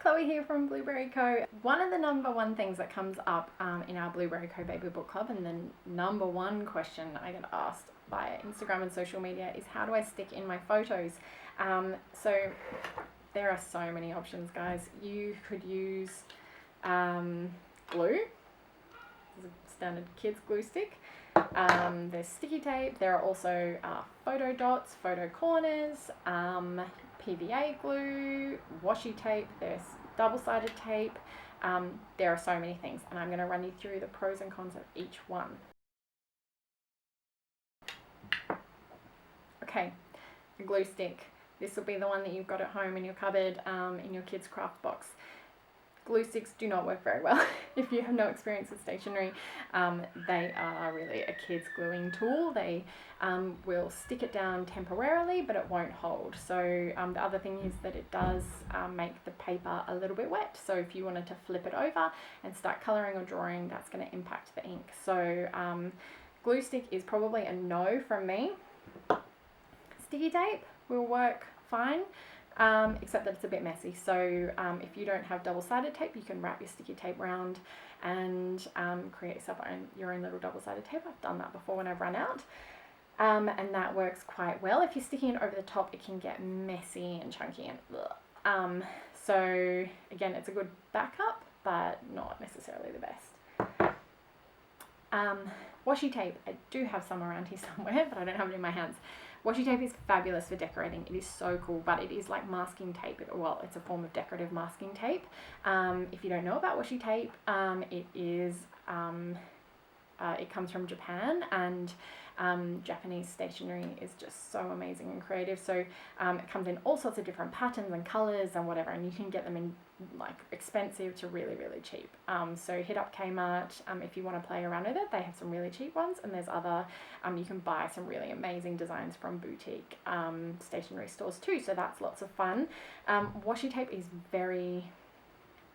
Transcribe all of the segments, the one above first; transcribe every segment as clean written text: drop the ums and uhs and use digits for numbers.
Chloe here from Blueberry Co. One of the #1 things that comes up in our Blueberry Co Baby Book Club, and the #1 question I get asked via Instagram and social media, is how do I stick in my photos? So there are so many options, guys. You could use glue, standard kids glue stick. There's sticky tape. There are also photo dots, photo corners, PVA glue, washi tape. There's double-sided tape. There are so many things, and I'm going to run you through the pros and cons of each one. Okay, a glue stick. This will be the one that you've got at home in your cupboard, in your kids' craft box. Glue sticks do not work very well. If you have no experience with stationery, they are really a kid's gluing tool. They will stick it down temporarily, but it won't hold. So the other thing is that it does make the paper a little bit wet. So if you wanted to flip it over and start colouring or drawing, that's going to impact the ink. So glue stick is probably a no from me. Sticky tape will work fine. Except that it's a bit messy. So if you don't have double-sided tape, you can wrap your sticky tape around and create yourself your own little double-sided tape. I've done that before when I've run out, and that works quite well. If you're sticking it over the top, it can get messy and chunky and so again, it's a good backup, but not necessarily the best. Washi tape, I do have some around here somewhere, but I don't have it in my hands. Washi tape is fabulous for decorating. It is so cool, but it is like masking tape. Well, it's a form of decorative masking tape. If you don't know about washi tape, it comes from Japan, and Japanese stationery is just so amazing and creative. So it comes in all sorts of different patterns and colors and whatever, and you can get them in like expensive to really, really cheap. So hit up Kmart if you want to play around with it. They have some really cheap ones, and there's other, you can buy some really amazing designs from boutique stationery stores too, so that's lots of fun. Washi tape is very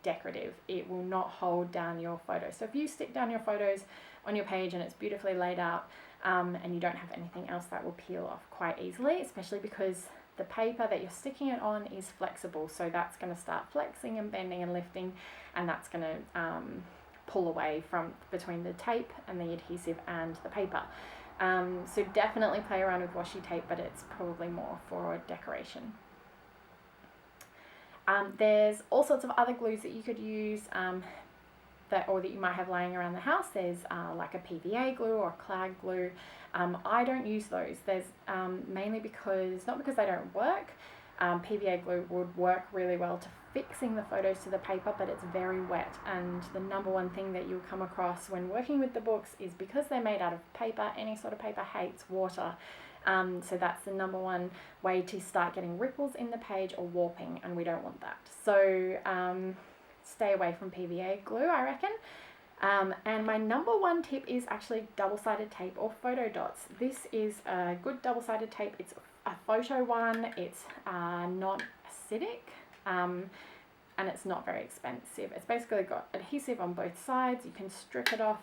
decorative. It will not hold down your photos. So if you stick down your photos on your page and it's beautifully laid out, and you don't have anything else, that will peel off quite easily, especially because the paper that you're sticking it on is flexible. So that's going to start flexing and bending and lifting, and that's going to pull away from between the tape and the adhesive and the paper. So definitely play around with washi tape, but it's probably more for decoration. There's all sorts of other glues that you could use that you might have laying around the house. There's like a PVA glue or clag glue. I don't use those. There's mainly not because they don't work. PVA glue would work really well to fixing the photos to the paper, but it's very wet, and the #1 thing that you'll come across when working with the books is because they're made out of paper, any sort of paper hates water. So that's the #1 way to start getting ripples in the page or warping, and we don't want that. So stay away from PVA glue, I reckon. And my #1 tip is actually double-sided tape or photo dots. This is a good double-sided tape. It's a photo one. It's not acidic, and it's not very expensive. It's basically got adhesive on both sides. You can strip it off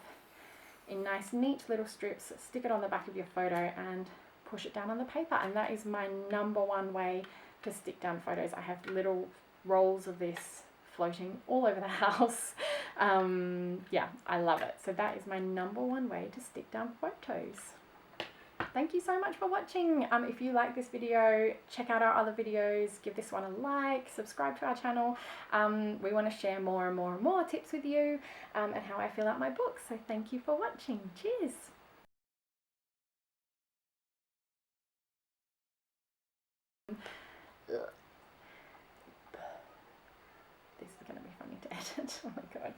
in nice, neat little strips, stick it on the back of your photo, and push it down on the paper. And that is my #1 way to stick down photos. I have little rolls of this floating all over the house. Yeah, I love it. So that is my #1 way to stick down photos. Thank you so much for watching. If you like this video, check out our other videos, give this one a like, subscribe to our channel. We want to share more and more and more tips with you, and how I fill out my books. So thank you for watching. Cheers. This is going to be funny to edit. Oh my god.